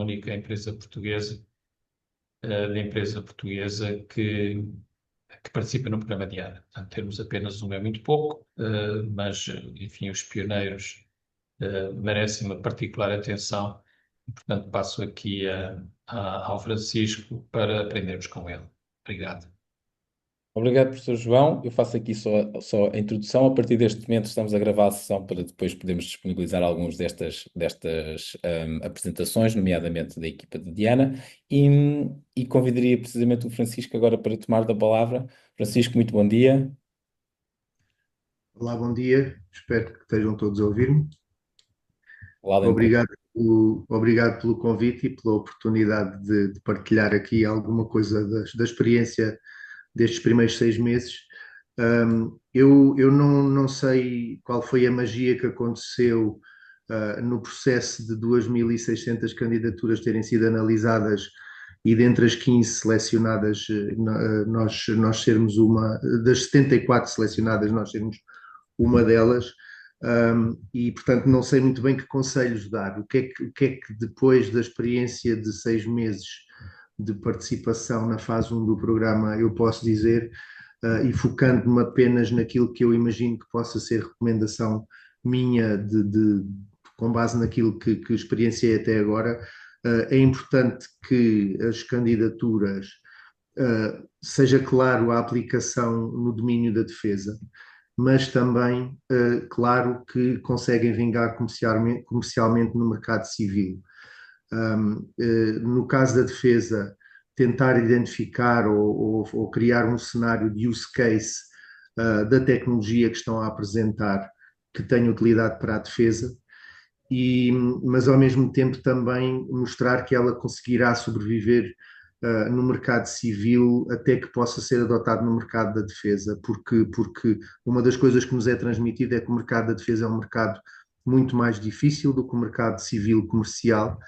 única empresa portuguesa, que participa no programa DIANA. Portanto, termos apenas um é muito pouco, mas, enfim, os pioneiros merecem uma particular atenção. E, portanto, passo aqui ao Francisco para aprendermos com ele. Obrigado. Obrigado, professor João. Eu faço aqui só a introdução. A partir deste momento estamos a gravar a sessão para depois podermos disponibilizar algumas destas apresentações, nomeadamente da equipa de Diana, e convidaria precisamente o Francisco agora para tomar da palavra. Francisco, muito bom dia. Olá, bom dia. Espero que estejam todos a ouvir-me. Olá, Obrigado pelo convite e pela oportunidade de partilhar aqui alguma coisa da experiência destes primeiros 6 meses. Eu não sei qual foi a magia que aconteceu no processo de 2.600 candidaturas terem sido analisadas e dentre as 15 selecionadas, nós sermos uma, das 74 selecionadas, nós sermos uma delas. E, portanto, não sei muito bem que conselhos dar. O que é que depois da experiência de 6 meses de participação na fase 1 do programa eu posso dizer, e focando-me apenas naquilo que eu imagino que possa ser recomendação minha com base naquilo que experienciei até agora. É importante que as candidaturas seja claro a aplicação no domínio da defesa, mas também, claro, que conseguem vingar comercialmente no mercado civil. No caso da defesa, tentar identificar ou criar um cenário de use case da tecnologia que estão a apresentar que tenha utilidade para a defesa, mas ao mesmo tempo também mostrar que ela conseguirá sobreviver no mercado civil até que possa ser adotado no mercado da defesa, porque uma das coisas que nos é transmitida é que o mercado da defesa é um mercado muito mais difícil do que o mercado civil comercial,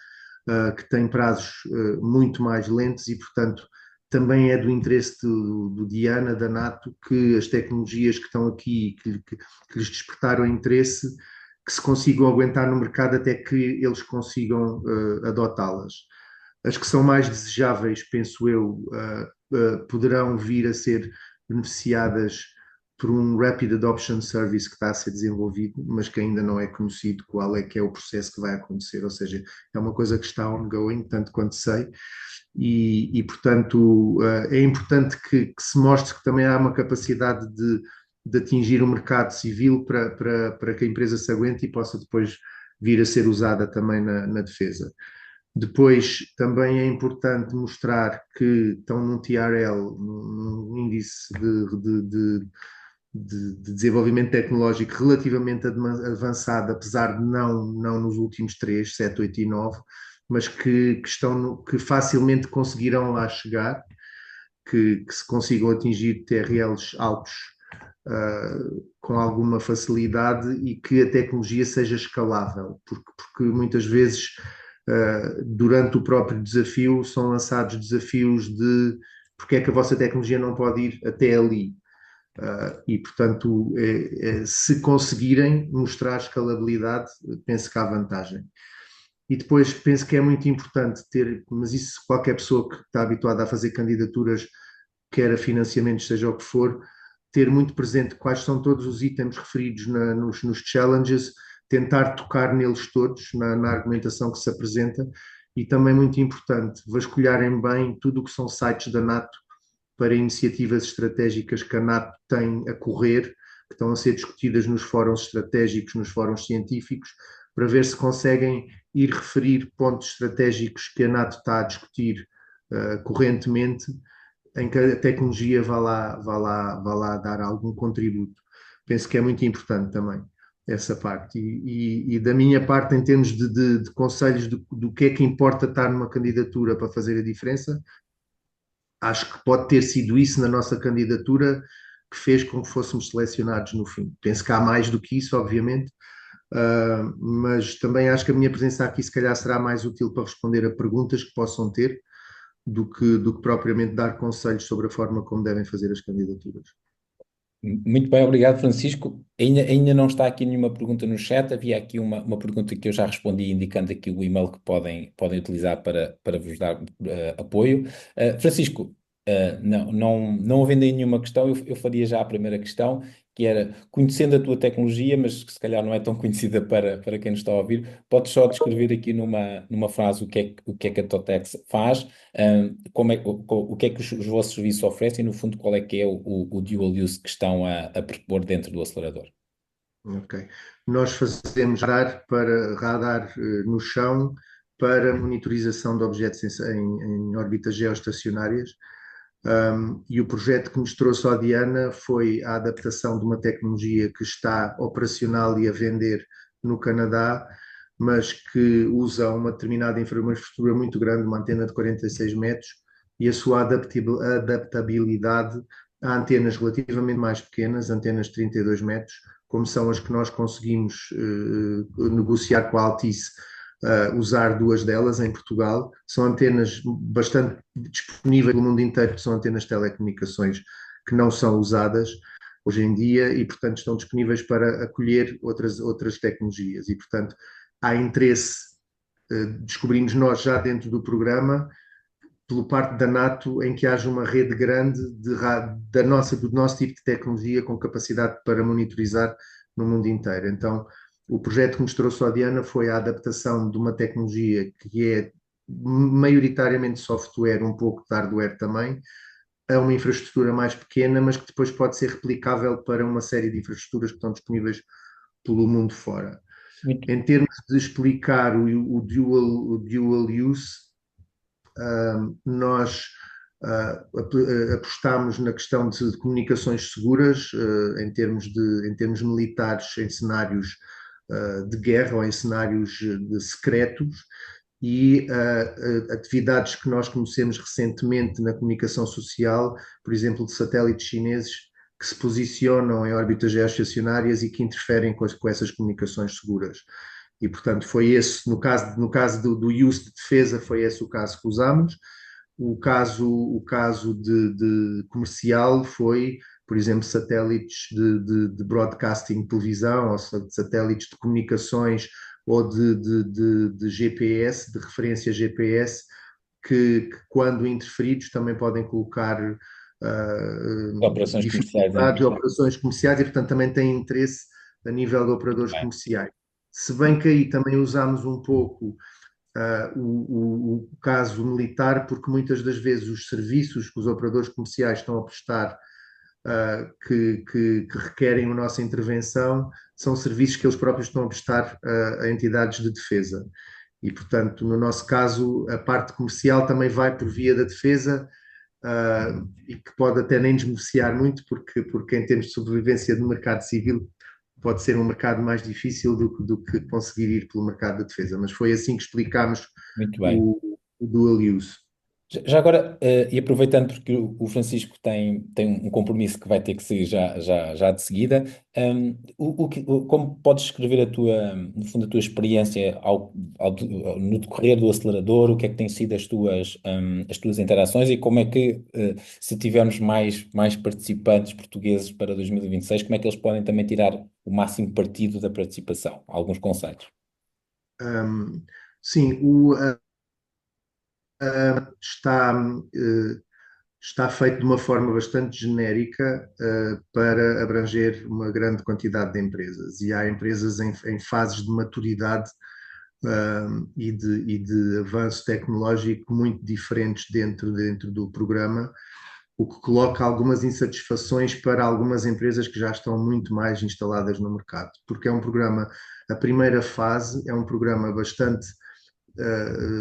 que tem prazos muito mais lentos e, portanto, também é do interesse do DIANA, da NATO, que as tecnologias que estão aqui, que lhes despertaram interesse, que se consigam aguentar no mercado até que eles consigam adotá-las. As que são mais desejáveis, penso eu, poderão vir a ser beneficiadas por um Rapid Adoption Service que está a ser desenvolvido, mas que ainda não é conhecido qual é que é o processo que vai acontecer, ou seja, é uma coisa que está ongoing, tanto quanto sei, portanto, é importante que se mostre que também há uma capacidade de atingir o mercado civil para que a empresa se aguente e possa depois vir a ser usada também na defesa. Depois, também é importante mostrar que estão num TRL, num índice de desenvolvimento tecnológico relativamente avançado, apesar de não nos últimos 3, 7, 8 e 9, mas que que facilmente conseguirão lá chegar, que se consigam atingir TRLs altos com alguma facilidade e que a tecnologia seja escalável, porque muitas vezes durante o próprio desafio são lançados desafios de porque é que a vossa tecnologia não pode ir até ali. Portanto, se conseguirem mostrar escalabilidade, penso que há vantagem. E depois penso que é muito importante ter, mas isso qualquer pessoa que está habituada a fazer candidaturas, quer a financiamentos, seja o que for, ter muito presente quais são todos os itens referidos nos challenges, tentar tocar neles todos, na argumentação que se apresenta, e também muito importante, vasculharem bem tudo o que são sites da NATO para iniciativas estratégicas que a NATO tem a correr, que estão a ser discutidas nos fóruns estratégicos, nos fóruns científicos, para ver se conseguem ir referir pontos estratégicos que a NATO está a discutir correntemente, em que a tecnologia vá lá dar algum contributo. Penso que é muito importante também essa parte. E da minha parte, em termos de conselhos do que é que importa estar numa candidatura para fazer a diferença, acho que pode ter sido isso na nossa candidatura que fez com que fôssemos selecionados no fim. Penso que há mais do que isso, obviamente, mas também acho que a minha presença aqui se calhar será mais útil para responder a perguntas que possam ter do que propriamente dar conselhos sobre a forma como devem fazer as candidaturas. Muito bem, obrigado, Francisco. Ainda não está aqui nenhuma pergunta no chat. Havia aqui uma pergunta que eu já respondi, indicando aqui o e-mail que podem utilizar para vos dar apoio. Francisco, não havendo aí nenhuma questão, eu faria já a primeira questão, que era, conhecendo a tua tecnologia, mas que se calhar não é tão conhecida para quem nos está a ouvir, podes só descrever aqui numa frase o que é que a Totex faz, o que é que os vossos serviços oferecem, no fundo, qual é que é o dual use que estão a propor dentro do acelerador? Ok. Nós fazemos radar no chão para monitorização de objetos em órbitas geoestacionárias. E o projeto que nos trouxe à Diana foi a adaptação de uma tecnologia que está operacional e a vender no Canadá, mas que usa uma determinada infraestrutura muito grande, uma antena de 46 metros, e a sua adaptabilidade a antenas relativamente mais pequenas, antenas de 32 metros, como são as que nós conseguimos negociar com a Altice, usar duas delas em Portugal. São antenas bastante disponíveis no mundo inteiro, são antenas de telecomunicações que não são usadas hoje em dia e, portanto, estão disponíveis para acolher outras tecnologias. E, portanto, há interesse, descobrimos nós já dentro do programa, pelo parte da NATO, em que haja uma rede grande do nosso tipo de tecnologia com capacidade para monitorizar no mundo inteiro. Então, o projeto que nos trouxe à Diana foi a adaptação de uma tecnologia que é maioritariamente software, um pouco de hardware também, a uma infraestrutura mais pequena, mas que depois pode ser replicável para uma série de infraestruturas que estão disponíveis pelo mundo fora. Muito, Em termos de explicar o dual use, nós apostamos na questão de comunicações seguras, em termos militares, em cenários de guerra ou em cenários secretos, e atividades que nós conhecemos recentemente na comunicação social, por exemplo, de satélites chineses que se posicionam em órbitas geoestacionárias e que interferem com essas comunicações seguras. E, portanto, foi esse, no caso do use de defesa, foi esse o caso que usamos. O caso de comercial foi, por exemplo, satélites de broadcasting de televisão, ou satélites de comunicações ou de GPS, de referência GPS, que quando interferidos também podem colocar operações comerciais em dificuldades de questão. operações comerciais e, portanto, também têm interesse a nível de Muito operadores bem. comerciais. Se bem que aí também usámos um pouco o caso militar, porque muitas das vezes os serviços que os operadores comerciais estão a prestar, que requerem a nossa intervenção, são serviços que eles próprios estão a prestar a entidades de defesa. E, portanto, no nosso caso, a parte comercial também vai por via da defesa, e que pode até nem desbeneficiar muito, porque em termos de sobrevivência do mercado civil, pode ser um mercado mais difícil do que conseguir ir pelo mercado da defesa. Mas foi assim que explicámos Muito bem. o dual use. Já agora, e aproveitando porque o Francisco tem um compromisso que vai ter que sair já de seguida, como podes descrever no fundo, a tua experiência no decorrer do acelerador, o que é que têm sido as tuas interações e como é que, se tivermos mais participantes portugueses para 2026, como é que eles podem também tirar o máximo partido da participação? Alguns conselhos. Sim, está, está feito de uma forma bastante genérica, para abranger uma grande quantidade de empresas. E há empresas em fases de maturidade, e de avanço tecnológico muito diferentes dentro do programa, o que coloca algumas insatisfações para algumas empresas que já estão muito mais instaladas no mercado, porque é um programa, a primeira fase é um programa bastante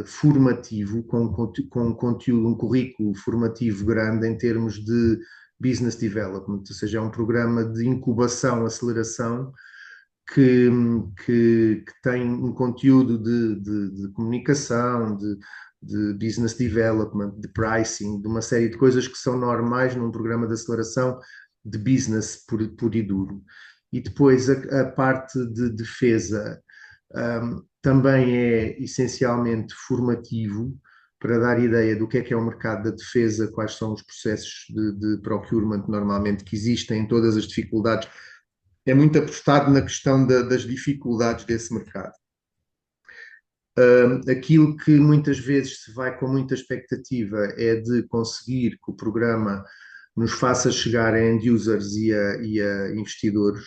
formativo, com conteúdo, um currículo formativo grande em termos de business development, ou seja, é um programa de incubação, aceleração, que, que tem um conteúdo de comunicação, de business development, de pricing, de uma série de coisas que são normais num programa de aceleração de business puro e duro. E depois a parte de defesa, também é essencialmente formativo, para dar ideia do que é o mercado da defesa, quais são os processos de procurement normalmente que existem, em todas as dificuldades. É muito apostado na questão das dificuldades desse mercado. Aquilo que muitas vezes se vai com muita expectativa é de conseguir que o programa nos faça chegar a end users e a investidores.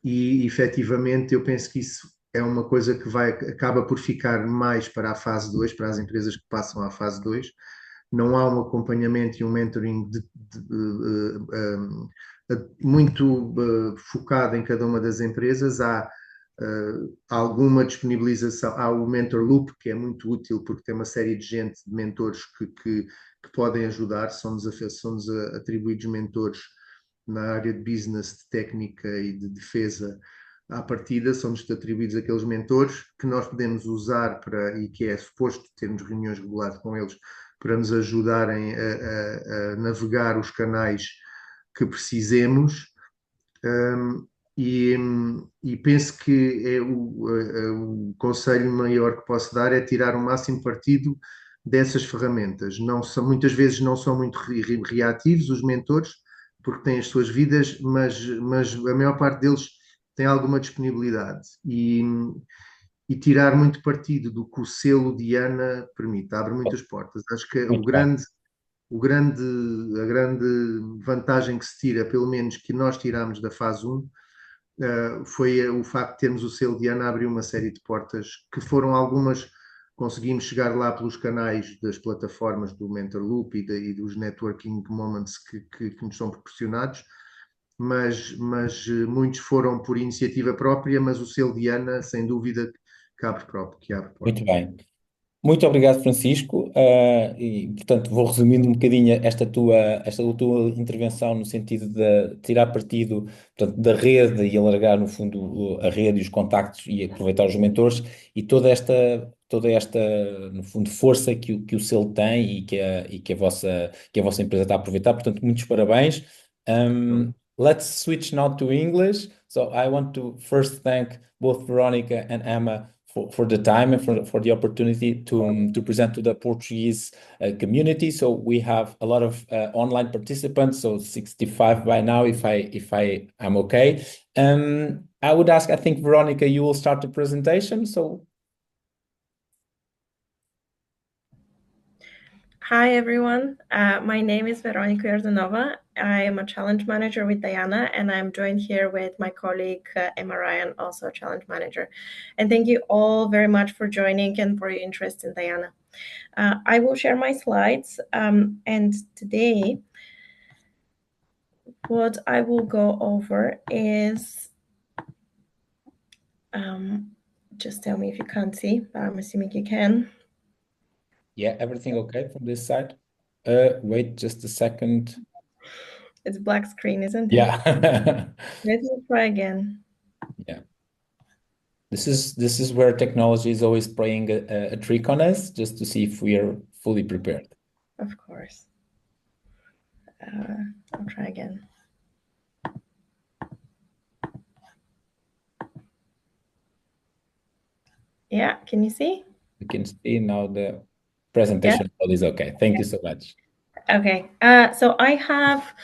E efetivamente eu penso que isso é uma coisa que acaba por ficar mais para a fase 2, para as empresas que passam à fase 2. Não há um acompanhamento e um mentoring muito focado em cada uma das empresas. Há alguma disponibilização, há o Mentor Loop, que é muito útil porque tem uma série de gente, de mentores que podem ajudar, são-nos atribuídos mentores na área de business, de técnica e de defesa. À partida, são-nos atribuídos aqueles mentores que nós podemos usar e que é suposto termos reuniões regulares com eles para nos ajudarem a navegar os canais que precisemos. E penso que o conselho maior que posso dar é tirar o máximo partido dessas ferramentas. Muitas vezes não são muito reativos os mentores, porque têm as suas vidas, mas a maior parte deles tem alguma disponibilidade. E tirar muito partido do que o selo Diana permite, abre muitas portas. Acho que a grande vantagem que se tira, pelo menos que nós tiramos da fase 1, foi o facto de termos o selo Diana abriu uma série de portas, que foram algumas, conseguimos chegar lá pelos canais das plataformas do Mentor Loop e dos networking moments que nos são proporcionados, mas muitos foram por iniciativa própria, mas o selo Diana, sem dúvida, que abre portas. Muito bem. Muito obrigado, Francisco. E, portanto, vou resumindo um bocadinho esta tua intervenção no sentido de tirar partido, portanto, da rede e alargar, no fundo, a rede e os contactos e aproveitar os mentores e toda esta, no fundo, força que o selo tem e que a vossa empresa está a aproveitar. Portanto, muitos parabéns. Let's switch now to English. So I want to first thank both Veronica and Emma for the time and for the opportunity to present to the Portuguese community. So we have a lot of online participants, so 65 by now, if I'm okay. I would ask, I think, Veronica, you will start the presentation. So. Hi, everyone. My name is Veronica Yordanova. I am a challenge manager with Diana, and I'm joined here with my colleague, Emma Ryan, also a challenge manager. And thank you all very much for joining and for your interest in Diana. I will share my slides, and today what I will go over is, just tell me if you can't see, but I'm assuming you can. Yeah, everything okay from this side? Wait just a second. It's black screen, isn't it? Yeah. Let me try again. Yeah. This is where technology is always playing a trick on us, just to see if we are fully prepared. Of course. I'll try again. Yeah, can you see? You can see now the presentation mode is okay. Thank you so much. Okay, so I have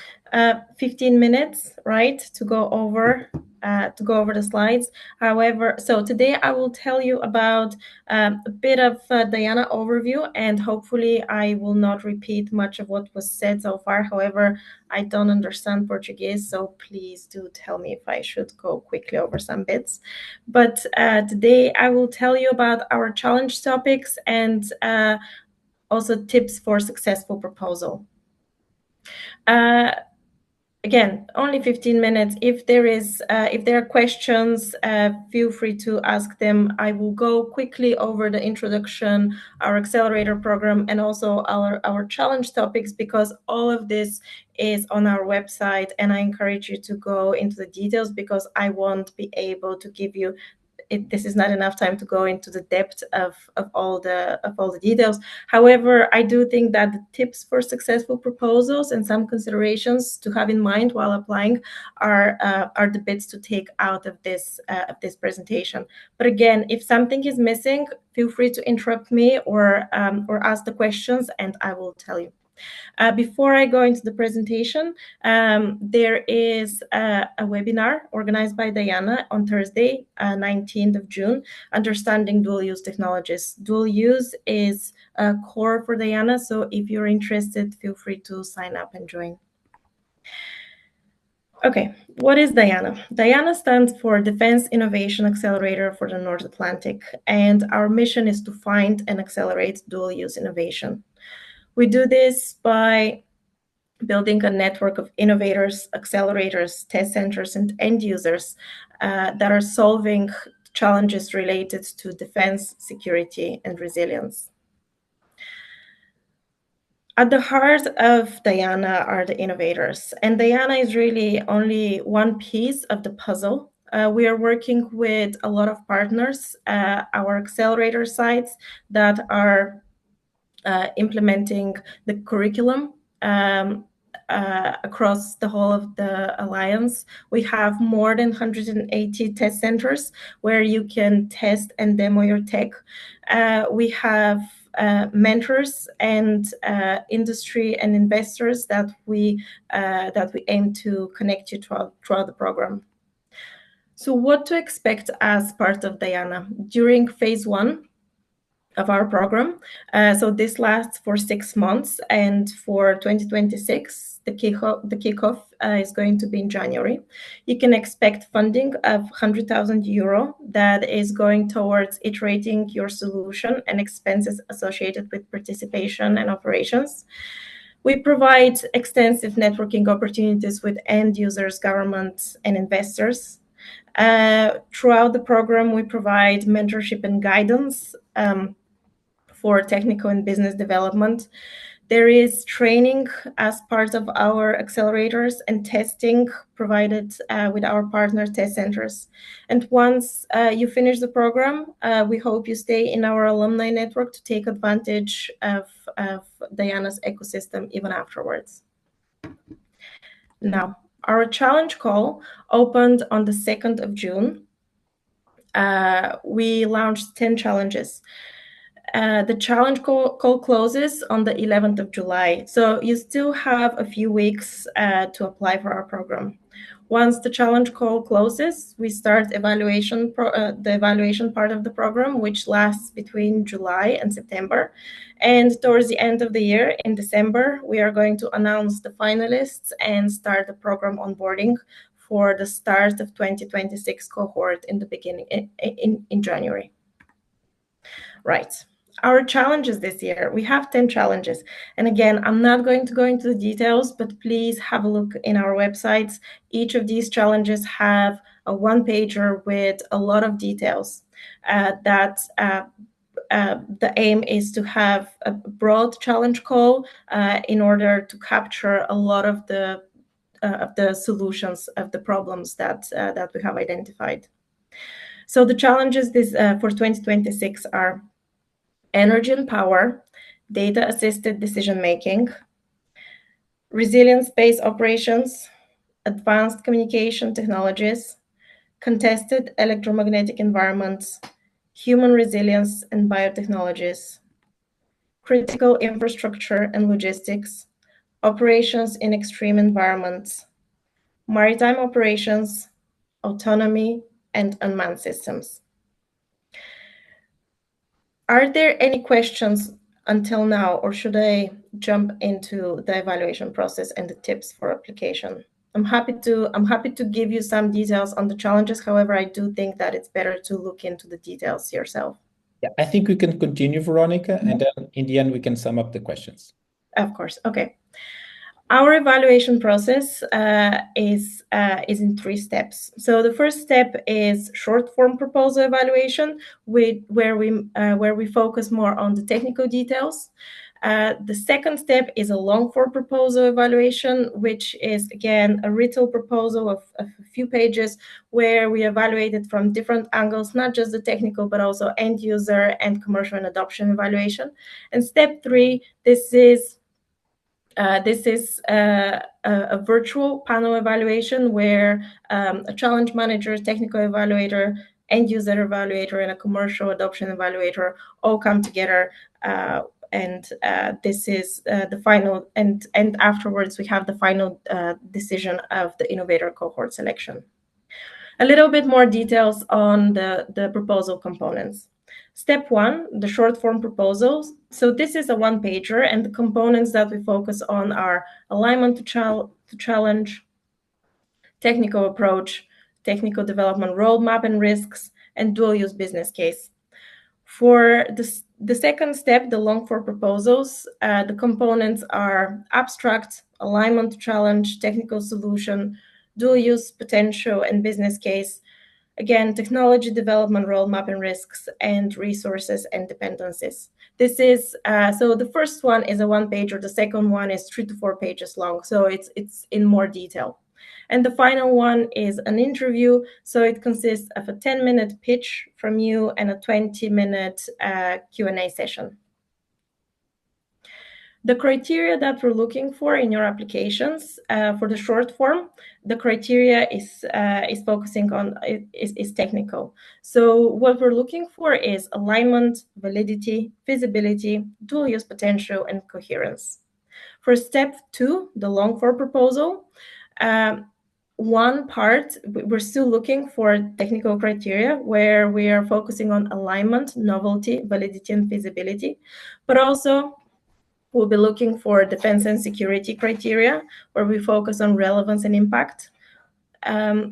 15 minutes, right, to go over the slides. However, so today I will tell you about a bit of Diana overview, and hopefully I will not repeat much of what was said so far. However, I don't understand Portuguese, so please do tell me if I should go quickly over some bits. But today I will tell you about our challenge topics and also tips for successful proposal. Again, only 15 minutes. If there are questions, feel free to ask them. I will go quickly over the introduction, our accelerator program, and also our challenge topics, because all of this is on our website, and I encourage you to go into the details because I won't be able to give you this is not enough time to go into the depth of all the details. However, I do think that the tips for successful proposals and some considerations to have in mind while applying are the bits to take out of this presentation. But again, if something is missing, feel free to interrupt me or ask the questions, and I will tell you. Before I go into the presentation, there is a webinar organized by Diana on Thursday, 19th of June, Understanding Dual-Use Technologies. Dual-use is core for Diana, so if you're interested, feel free to sign up and join. Okay, what is DIANA? DIANA stands for Defense Innovation Accelerator for the North Atlantic, and our mission is to find and accelerate dual-use innovation. We do this by building a network of innovators, accelerators, test centers, and end users that are solving challenges related to defense, security, and resilience. At the heart of DIANA are the innovators, and DIANA is really only one piece of the puzzle. We are working with a lot of partners, our accelerator sites that are implementing the curriculum across the whole of the alliance. We have more than 180 test centers where you can test and demo your tech. We have mentors and industry and investors that we aim to connect you throughout the program. So what to expect as part of DIANA? During phase 1 of our program. So this lasts for 6 months, and for 2026, the kickoff is going to be in January. You can expect funding of €100,000 that is going towards iterating your solution and expenses associated with participation and operations. We provide extensive networking opportunities with end users, governments, and investors. Throughout the program, we provide mentorship and guidance for technical and business development. There is training as part of our accelerators and testing provided with our partner test centers. And once you finish the program, we hope you stay in our alumni network to take advantage of DIANA's ecosystem even afterwards. Now, our challenge call opened on the 2nd of June. We launched 10 challenges. The challenge call closes on the 11th of July, so you still have a few weeks to apply for our program. Once the challenge call closes, we start the evaluation part of the program, which lasts between July and September. And towards the end of the year, in December, we are going to announce the finalists and start the program onboarding for the start of 2026 cohort in the beginning in January. Right. Our challenges this year, we have 10 challenges. And again, I'm not going to go into the details, but please have a look in our websites. Each of these challenges have a one-pager with a lot of details. The aim is to have a broad challenge call in order to capture a lot of the solutions of the problems that we have identified. So the challenges for 2026 are energy and power, data-assisted decision-making, resilience-based operations, advanced communication technologies, contested electromagnetic environments, human resilience and biotechnologies, critical infrastructure and logistics, operations in extreme environments, maritime operations, autonomy, and unmanned systems. Are there any questions until now, or should I jump into the evaluation process and the tips for application? I'm happy to give you some details on the challenges. However, I do think that it's better to look into the details yourself. Yeah, I think we can continue, Veronica, and then in the end we can sum up the questions. Of course. Okay. Our evaluation process is in 3 steps. So the first step is short form proposal evaluation, where we focus more on the technical details. The second step is a long form proposal evaluation, which is again a written proposal of a few pages, where we evaluate it from different angles, not just the technical, but also end user and commercial and adoption evaluation. And step 3, this is a virtual panel evaluation where a challenge manager, technical evaluator, end user evaluator, and a commercial adoption evaluator all come together. This is the final, and afterwards we have the final decision of the innovator cohort selection. A little bit more details on the proposal components. Step 1, the short form proposals. So this is a one-pager, and the components that we focus on are alignment to challenge, technical approach, technical development roadmap and risks, and dual-use business case. For the second step, the long form proposals, the components are abstract, alignment to challenge, technical solution, dual-use potential and business case. Again, technology development roadmap and risks, and resources and dependencies. This is so the first one is a one-pager. The second one is 3 to 4 pages long, so it's in more detail. And the final one is an interview. So it consists of a 10-minute pitch from you and a 20-minute Q&A session. The criteria that we're looking for in your applications for the short form, the criteria is focusing on is technical. So what we're looking for is alignment, validity, feasibility, dual use potential, and coherence. For step 2, the long form proposal, one part we're still looking for technical criteria where we are focusing on alignment, novelty, validity, and feasibility, but also we'll be looking for defense and security criteria, where we focus on relevance and impact.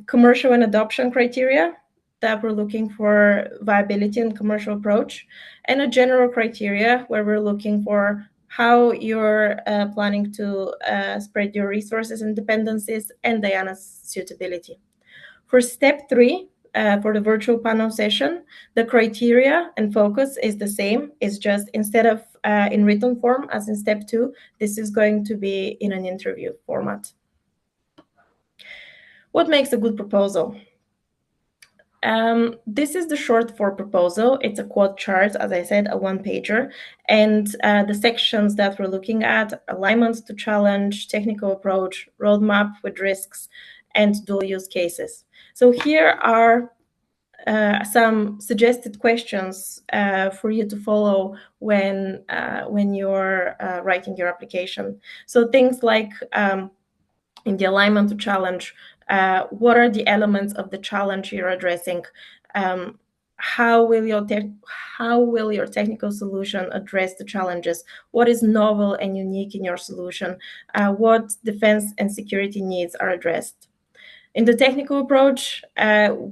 Commercial and adoption criteria, that we're looking for viability and commercial approach. And a general criteria, where we're looking for how you're planning to spread your resources and dependencies, and DIANA's suitability. For step 3, for the virtual panel session, the criteria and focus is the same. It's just instead of in written form as in step 2, this is going to be in an interview format. What makes a good proposal? This is the short form proposal. It's a quad chart, as I said, a one-pager. And the sections that we're looking at: alignment to challenge, technical approach, roadmap with risks, and dual use cases. So here are some suggested questions for you to follow when you're writing your application. So things like in the alignment to challenge, what are the elements of the challenge you're addressing? How will your technical solution address the challenges? What is novel and unique in your solution? What defense and security needs are addressed? In the technical approach,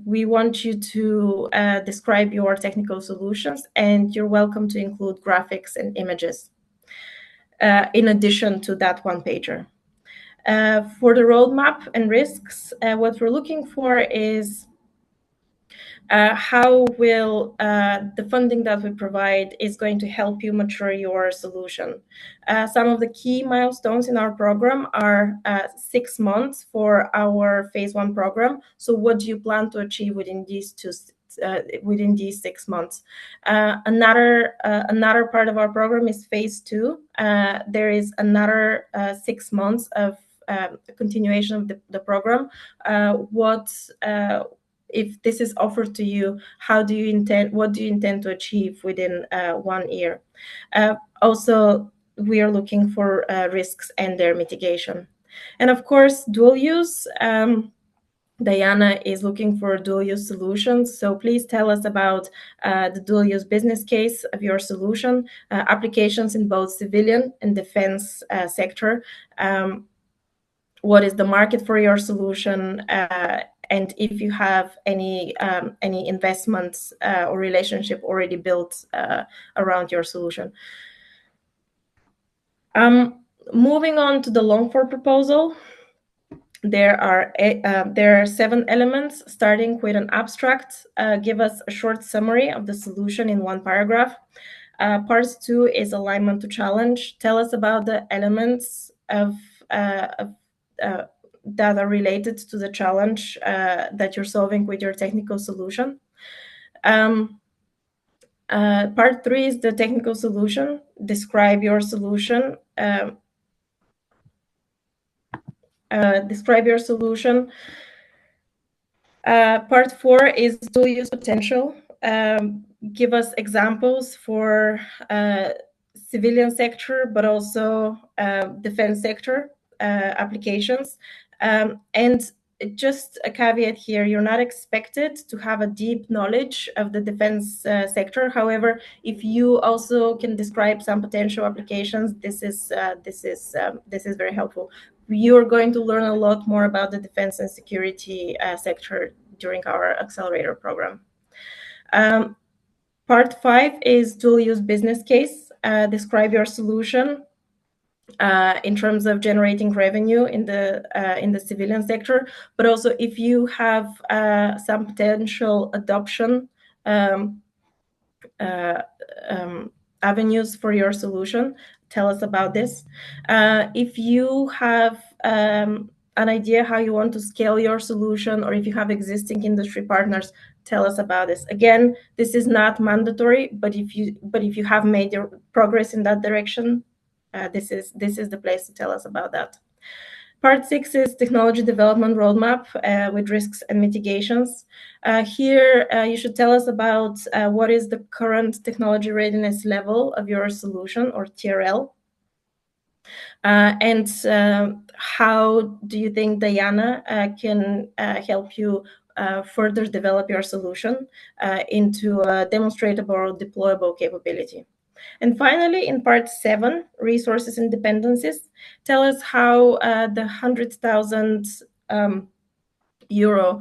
we want you to describe your technical solutions, and you're welcome to include graphics and images in addition to that one-pager. For the roadmap and risks, what we're looking for is how will the funding that we provide is going to help you mature your solution. Some of the key milestones in our program are 6 months for our phase 1 program. So what do you plan to achieve within these 6 months? Another part of our program is phase 2. There is another 6 months of continuation of the program. If this is offered to you, what do you intend to achieve within 1 year? Also, we are looking for risks and their mitigation. And of course, dual use. DIANA is looking for dual use solutions. So please tell us about the dual use business case of your solution, applications in both civilian and defense sector. What is the market for your solution? And if you have any investments or relationship already built around your solution. Moving on to the long-form proposal, there are 7 elements, starting with an abstract. Give us a short summary of the solution in 1 paragraph. Part 2 is alignment to challenge. Tell us about the elements that are related to the challenge that you're solving with your technical solution. Part 3 is the technical solution. Describe your solution. Describe your solution. Part 4 is dual use potential. Give us examples for civilian sector, but also defense sector applications. And just a caveat here, you're not expected to have a deep knowledge of the defense sector. However, if you also can describe some potential applications, this is very helpful. You're going to learn a lot more about the defense and security sector during our accelerator program. Part 5 is dual use business case. Describe your solution in terms of generating revenue in the civilian sector, but also if you have some potential adoption avenues for your solution, tell us about this. If you have an idea how you want to scale your solution, or if you have existing industry partners, tell us about this. Again, this is not mandatory, but if you have made your progress in that direction, this is the place to tell us about that. Part 6 is technology development roadmap with risks and mitigations. Here, you should tell us about what is the current technology readiness level of your solution, or TRL, and how do you think DIANA can help you further develop your solution into a demonstratable or deployable capability. And finally, in part 7, resources and dependencies, tell us how the 100,000 euro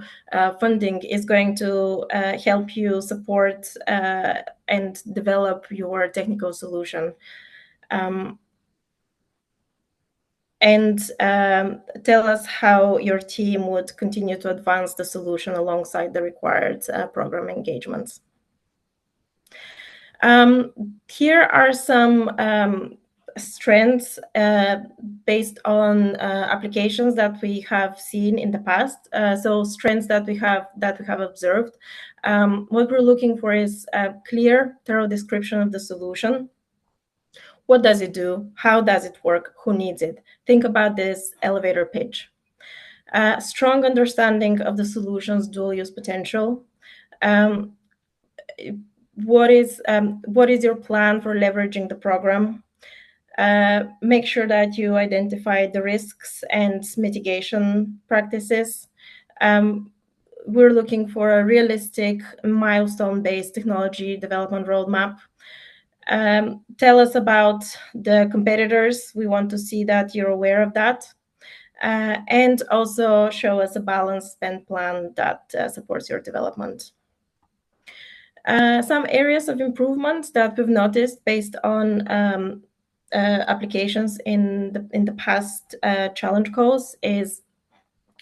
funding is going to help you support and develop your technical solution. And tell us how your team would continue to advance the solution alongside the required program engagements. Here are some strengths based on applications that we have seen in the past. So strengths that we have observed. What we're looking for is a clear, thorough description of the solution. What does it do? How does it work? Who needs it? Think about this elevator pitch. Strong understanding of the solution's dual use potential. What is your plan for leveraging the program? Make sure that you identify the risks and mitigation practices. We're looking for a realistic, milestone-based technology development roadmap. Tell us about the competitors. We want to see that you're aware of that. And also show us a balanced spend plan that supports your development. Some areas of improvement that we've noticed based on applications in the past challenge calls is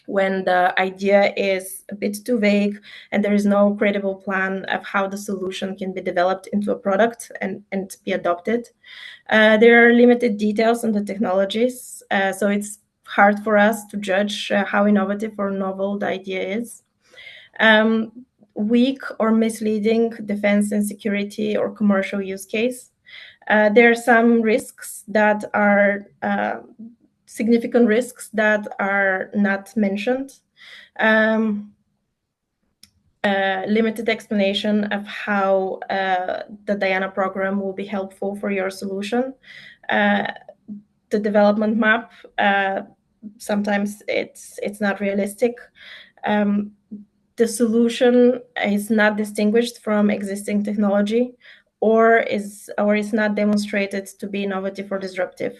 when the idea is a bit too vague and there is no credible plan of how the solution can be developed into a product and be adopted. There are limited details on the technologies, so it's hard for us to judge how innovative or novel the idea is. Weak or misleading defense and security or commercial use case. There are some risks that are significant risks that are not mentioned. Limited explanation of how the DIANA program will be helpful for your solution. The development map, sometimes it's not realistic. The solution is not distinguished from existing technology, or is not demonstrated to be innovative or disruptive.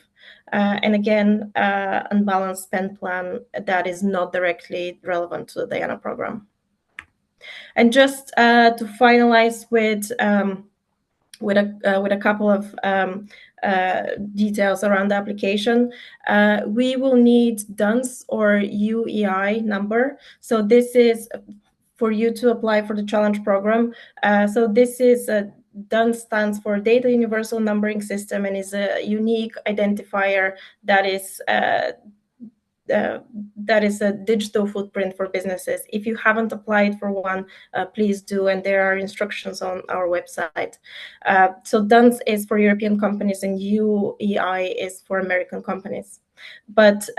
And again, unbalanced spend plan that is not directly relevant to the DIANA program. And just to finalize with with a couple of details around the application. We will need DUNS or UEI number. So this is for you to apply for the challenge program. So this is DUNS stands for Data Universal Numbering System and is a unique identifier that is a digital footprint for businesses. If you haven't applied for one, please do, and there are instructions on our website. So DUNS is for European companies and UEI is for American companies. But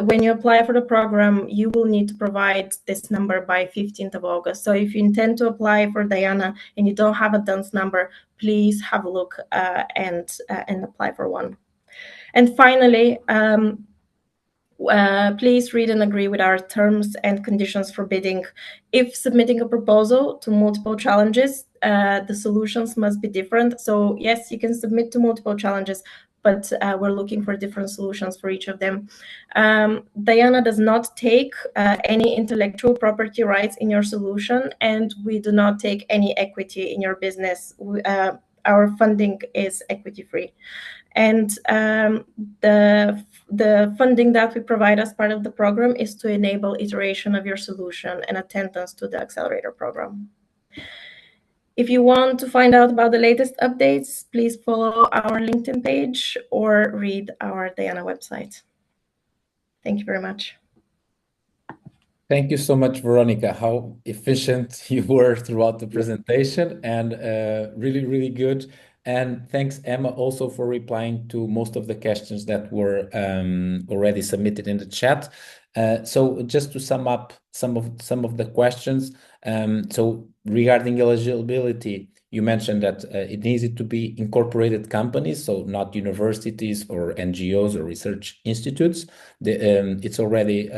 when you apply for the program, you will need to provide this number by 15th of August. So if you intend to apply for DIANA and you don't have a DUNS number, please have a look and apply for one. And finally, please read and agree with our terms and conditions for bidding. If submitting a proposal to multiple challenges, the solutions must be different. So yes, you can submit to multiple challenges, but we're looking for different solutions for each of them. DIANA does not take any intellectual property rights in your solution, and we do not take any equity in your business. Our funding is equity-free. And the funding that we provide as part of the program is to enable iteration of your solution and attendance to the accelerator program. If you want to find out about the latest updates, please follow our LinkedIn page or read our DIANA website. Thank you very much. Thank you so much, Veronica. How efficient you were throughout the presentation, and really, really good. And thanks, Emma, also for replying to most of the questions that were already submitted in the chat. So just to sum up some of the questions. So regarding eligibility, you mentioned that it needed to be incorporated companies, so not universities or NGOs or research institutes. It's already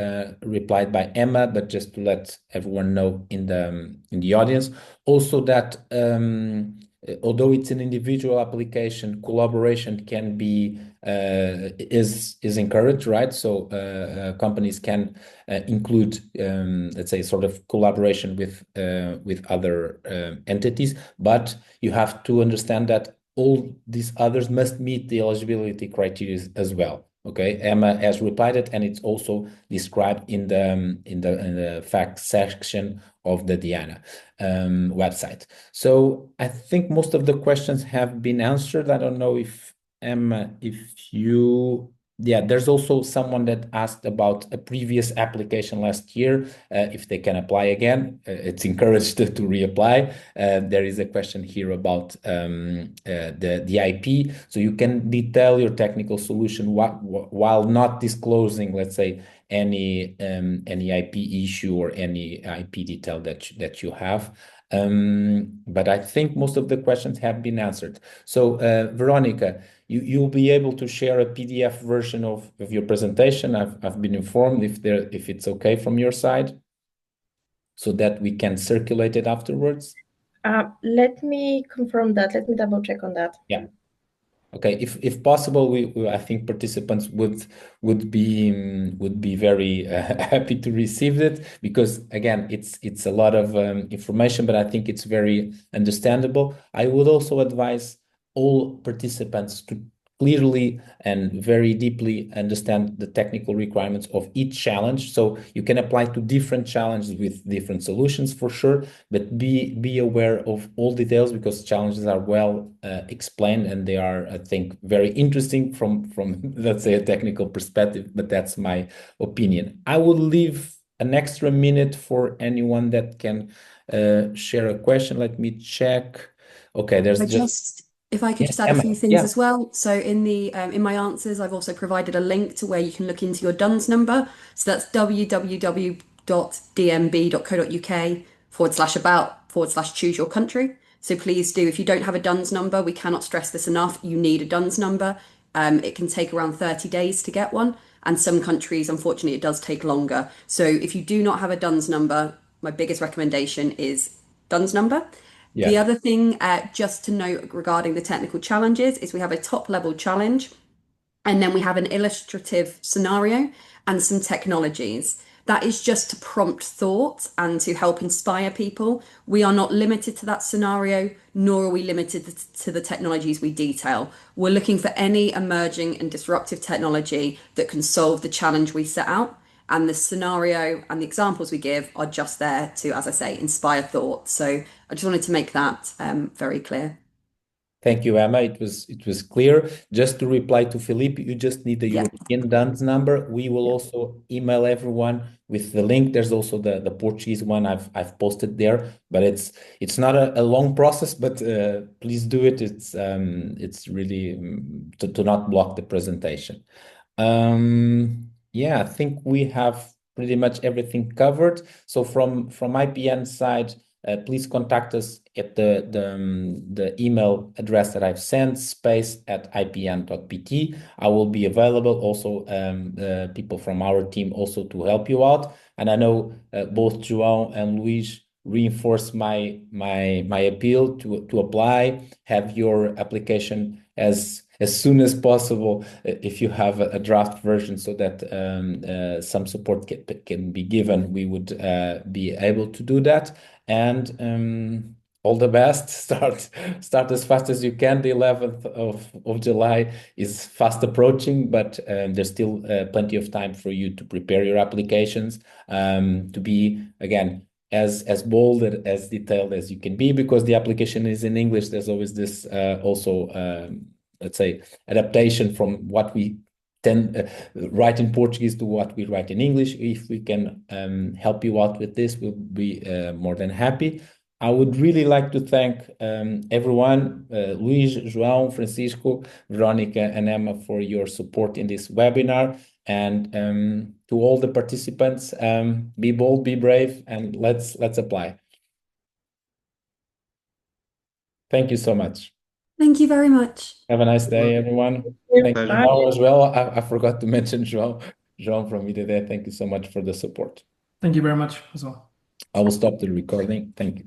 replied by Emma, but just to let everyone know in the audience, also that although it's an individual application, collaboration can be is encouraged, right? So companies can include, let's say, sort of collaboration with other entities, but you have to understand that all these others must meet the eligibility criteria as well. Okay, Emma has replied it, and it's also described in the facts section of the DIANA website. So I think most of the questions have been answered. I don't know if Emma, there's also someone that asked about a previous application last year, if they can apply again. It's encouraged to reapply. There is a question here about the IP. So you can detail your technical solution while not disclosing, let's say, any IP issue or any IP detail that you have. But I think most of the questions have been answered. So Veronica, you'll be able to share a PDF version of your presentation. I've been informed if it's okay from your side, so that we can circulate it afterwards. Let me confirm that. Let me double check on that. Yeah. Okay, if possible, I think participants would be very happy to receive it, because again, it's a lot of information, but I think it's very understandable. I would also advise all participants to clearly and very deeply understand the technical requirements of each challenge. So you can apply to different challenges with different solutions for sure, but be aware of all details, because challenges are well explained, and they are, I think, very interesting from let's say a technical perspective, but that's my opinion. I will leave an extra minute for anyone that can share a question. Let me check. Okay, there's If I could just add a few things as well. So in my answers, I've also provided a link to where you can look into your DUNS number. So that's www.dnb.co.uk/about/choose your country. So please do, if you don't have a DUNS number, we cannot stress this enough, you need a DUNS number. It can take around 30 days to get one. And some countries, unfortunately, it does take longer. So if you do not have a DUNS number, my biggest recommendation is DUNS number. Yeah. The other thing just to note regarding the technical challenges is we have a top level challenge, and then we have an illustrative scenario and some technologies. that is just to prompt thought and to help inspire people. We are not limited to that scenario, nor are we limited to the technologies we detail. We're looking for any emerging and disruptive technology that can solve the challenge we set out. And the scenario and the examples we give are just there to, as I say, inspire thought. So I just wanted to make that very clear. Thank you, Emma. It was clear. Just to reply to Felipe, you just need the European DUNS number. We will also email everyone with the link. There's also the Portuguese one I've posted there, but it's not a long process, but please do it. It's really to not block the presentation. Yeah, I think we have pretty much everything covered. So from IPN side, please contact us at the email address that I've sent, space@ipn.pt. I will be available. Also, people from our team also to help you out. And I know both João and Luís reinforce my appeal to apply, have your application as soon as possible if you have a draft version, so that some support can be given. We would be able to do that. And all the best. Start as fast as you can. The 11th of July is fast approaching, but there's still plenty of time for you to prepare your applications, to be, again, as bold and as detailed as you can be, because the application is in English. There's always this also, let's say, adaptation from what we tend write in Portuguese to what we write in English. If we can help you out with this, we'll be more than happy. I would really like to thank everyone, Luís, João, Francisco, Veronica, and Emma, for your support in this webinar. And to all the participants, be bold, be brave, and let's apply. Thank you so much. Thank you very much. Have a nice day, everyone. Thank you, João, as well. I forgot to mention João from IDD. Thank you so much for the support. Thank you very much as well. I will stop the recording. Thank you.